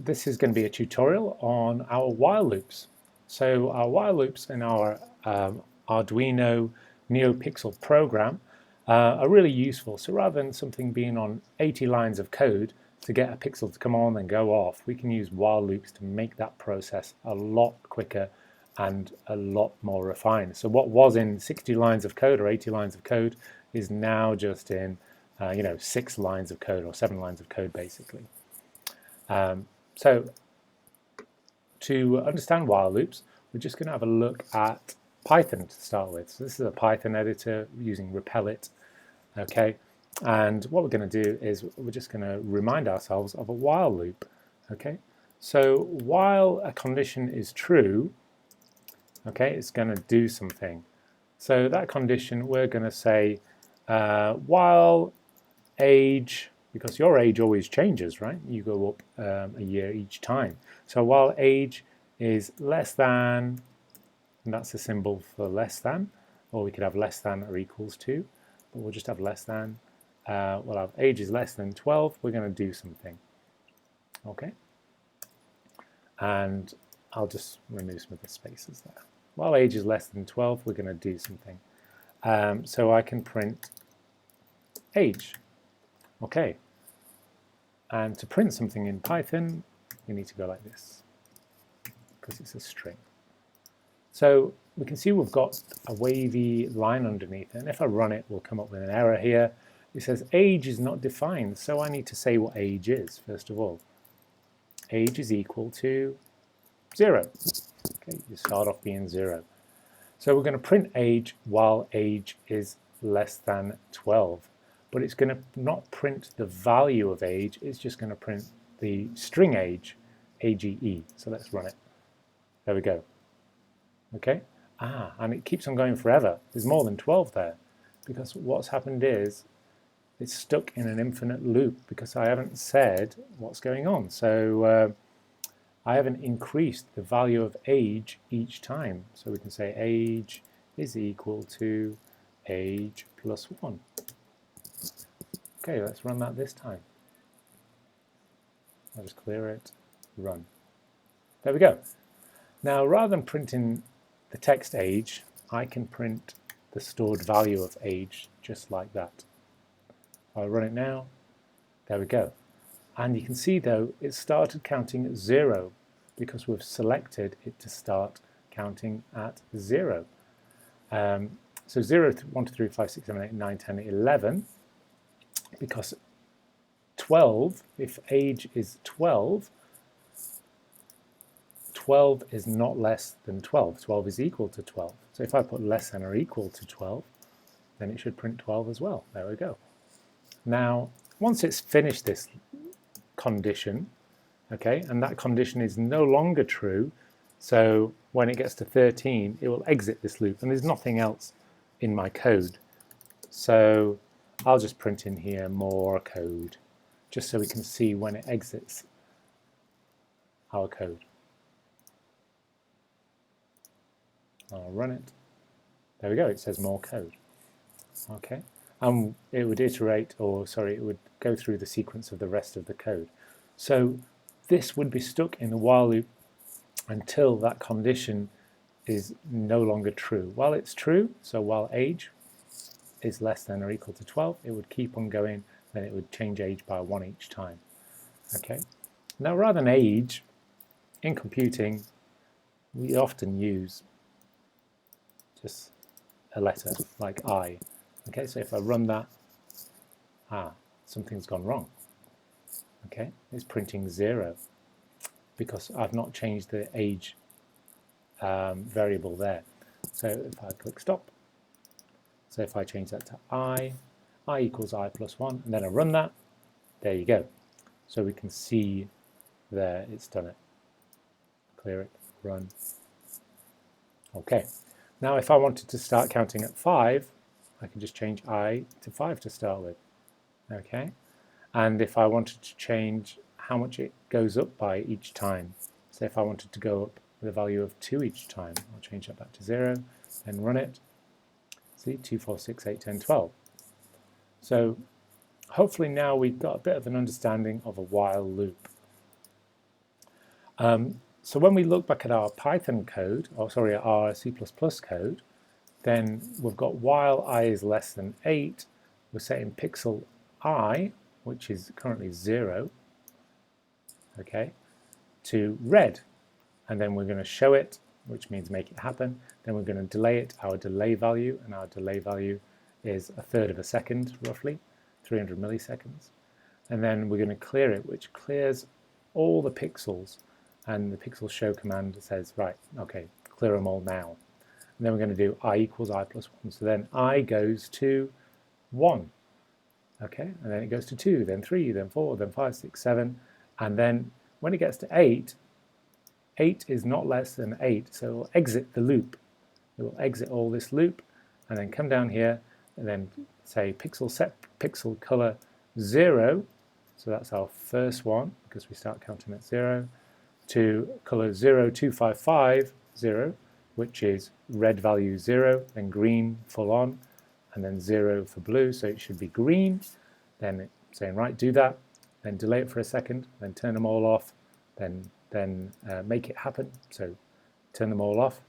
this is going to be a tutorial on our while loops. So our while loops in our Arduino Neopixel program are really useful. So rather than something being on 80 lines of code to get a pixel to come on and go off, we can use while loops to make that process a lot quicker and a lot more refined. So what was in 60 lines of code or 80 lines of code is now just in 6 lines of code or 7 lines of code basically. So to understand while loops, we're just going to have a look at Python to start with. So this is a Python editor using repl.it, okay? And what we're going to do is we're just going to remind ourselves of a while loop, okay? So while a condition is true, okay, it's going to do something. So that condition, we're going to say while age, because your age always changes, right? You go up a year each time. So while age is less than, and that's a symbol for less than, or we could have less than or equals to, but we'll just have less than. We'll have age is less than 12, we're going to do something. Okay? And I'll just remove some of the spaces there. While age is less than 12, we're going to do something. So I can print age. Okay. And to print something in Python, you need to go like this, because it's a string. So we can see we've got a wavy line underneath, and if I run it, we'll come up with an error here. It says age is not defined, so I need to say what age is, first of all. Age is equal to 0. Okay, you start off being 0. So we're going to print age while age is less than 12. But it's going to not print the value of age, it's just going to print the string age, AGE. So let's run it. There we go. Okay, and it keeps on going forever. There's more than 12 there, because what's happened is it's stuck in an infinite loop because I haven't said what's going on. So I haven't increased the value of age each time. So we can say age is equal to age plus 1. Okay, let's run that this time. I'll just clear it, run. There we go. Now, rather than printing the text age, I can print the stored value of age just like that. I'll run it now. There we go. And you can see, though, it started counting at 0 because we've selected it to start counting at 0. So 0, 1, 2, 3, 5, 6, 7, 8, 9, 10, 11. Because 12, if age is 12, 12 is not less than 12. 12 is equal to 12. So if I put less than or equal to 12, then it should print 12 as well. There we go. Now, once it's finished this condition, okay, and that condition is no longer true, so when it gets to 13, it will exit this loop, and there's nothing else in my code. So I'll just print in here more code, just so we can see when it exits our code. I'll run it. There we go, it says more code. Okay, and it would iterate, or sorry, it would go through the sequence of the rest of the code. So this would be stuck in the while loop until that condition is no longer true. While it's true, so while age is less than or equal to 12, it would keep on going, then it would change age by 1 each time. Okay. Now, rather than age, in computing, we often use just a letter like I. Okay, so if I run that, something's gone wrong. Okay, it's printing 0 because I've not changed the age variable there. So if I click stop, so if I change that to I equals I plus 1, and then I run that, there you go. So we can see there it's done it. Clear it, run. Okay, now if I wanted to start counting at 5, I can just change I to 5 to start with. Okay, and if I wanted to change how much it goes up by each time, so if I wanted to go up with a value of 2 each time, I'll change that back to 0, then run it. See, 2, 4, 6, 8, 10, 12. So hopefully now we've got a bit of an understanding of a while loop. So when we look back at our Python code, or sorry, our C++ code, then we've got while I is less than 8, we're setting pixel I, which is currently 0, okay, to red. And then we're going to show it, which means make it happen. Then we're going to delay it, our delay value, and our delay value is 1/3 of a second, roughly, 300 milliseconds. And then we're going to clear it, which clears all the pixels. And the pixel show command says, right, okay, clear them all now. And then we're going to do I equals I plus 1. So then I goes to 1. Okay, and then it goes to 2, then 3, then 4, then 5, 6, 7. And then when it gets to 8, 8 is not less than 8, so it will exit the loop. It will exit all this loop and then come down here and then say pixel set pixel color 0, so that's our first one because we start counting at 0, to color 02550, which is red value 0, then green full on, and then 0 for blue, so it should be green. Then it's saying, right, do that, then delay it for a second, then turn them all off, then make it happen, so turn them all off,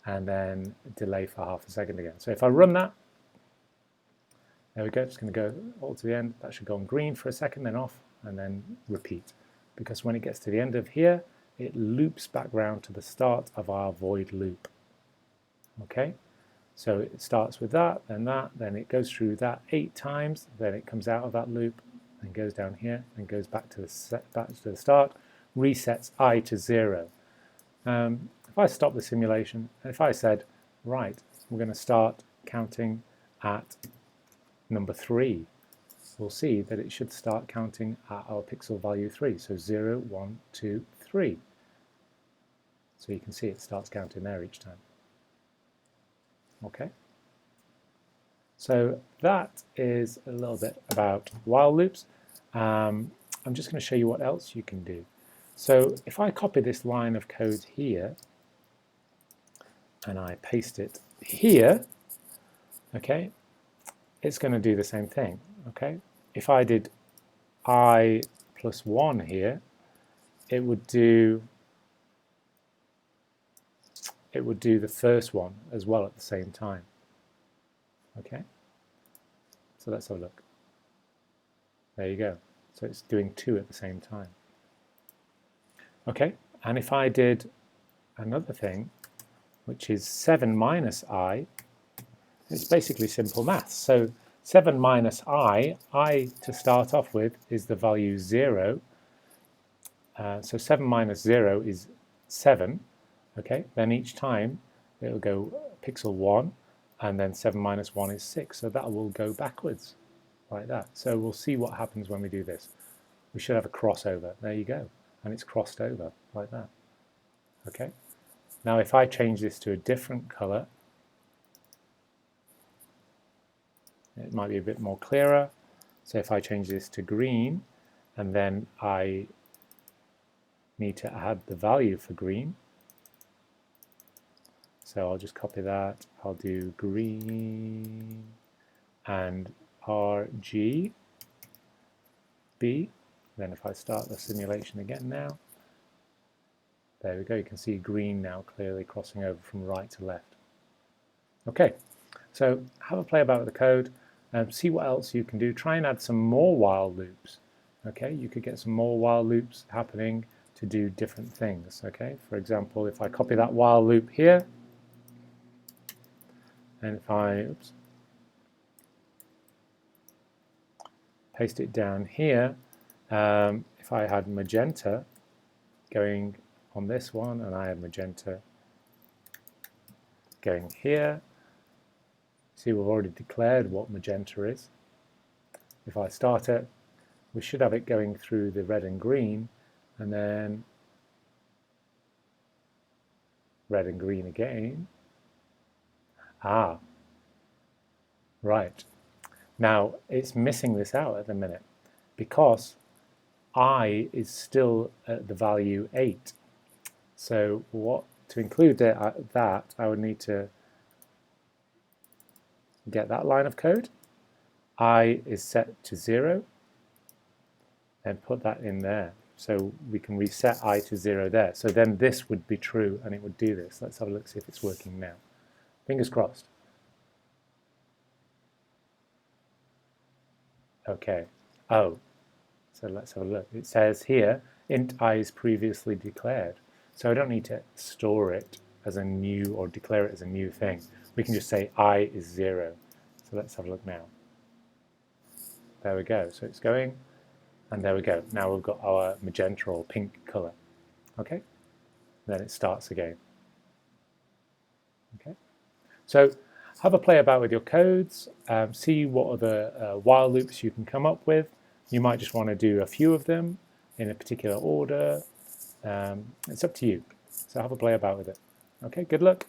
and then delay for half a second again. So if I run that, there we go, it's going to go all to the end. That should go on green for a second, then off, and then repeat. Because when it gets to the end of here, it loops back round to the start of our void loop. Okay, so it starts with that, then it goes through that 8 times, then it comes out of that loop, and goes down here, and goes back to the start, resets I to 0. If I stop the simulation, and if I said, right, we're going to start counting at number 3, we'll see that it should start counting at our pixel value 3. So 0, 1, 2, 3. So you can see it starts counting there each time. Okay. So that is a little bit about while loops. I'm just going to show you what else you can do. So if I copy this line of code here and I paste it here, okay, it's going to do the same thing. Okay, if I did I plus 1 here, it would do the first one as well at the same time. Okay, so let's have a look. There you go. So it's doing 2 at the same time. Okay, and if I did another thing, which is 7 minus I, it's basically simple maths. So 7 minus I to start off with is the value 0. So 7 minus 0 is 7. Okay, then each time it will go pixel 1, and then 7 minus 1 is 6. So that will go backwards like that. So we'll see what happens when we do this. We should have a crossover. There you go. And it's crossed over like that. Okay. Now if I change this to a different color, it might be a bit more clearer. So if I change this to green, and then I need to add the value for green. So I'll just copy that. I'll do green and RGB. Then if I start the simulation again now, there we go. You can see green now clearly crossing over from right to left. Okay, so have a play about with the code and see what else you can do. Try and add some more while loops. Okay, you could get some more while loops happening to do different things. Okay, for example, if I copy that while loop here, and if I paste it down here, if I had magenta going on this one, and I had magenta going here, see we've already declared what magenta is. If I start it, we should have it going through the red and green, and then red and green again. Ah, right. Now it's missing this out at the minute because I is still at the value 8. So to include that, I would need to get that line of code. I is set to 0, and put that in there. So we can reset I to 0 there. So then this would be true and it would do this. Let's have a look, see if it's working now. Fingers crossed. Okay. Oh, so let's have a look. It says here, int I is previously declared. So I don't need to store it as a new or declare it as a new thing. We can just say I is 0. So let's have a look now. There we go. So it's going, and there we go. Now we've got our magenta or pink color. Okay. Then it starts again. Okay. So have a play about with your codes, see what other while loops you can come up with. You might just want to do a few of them in a particular order. It's up to you. So have a play about with it. Okay, good luck.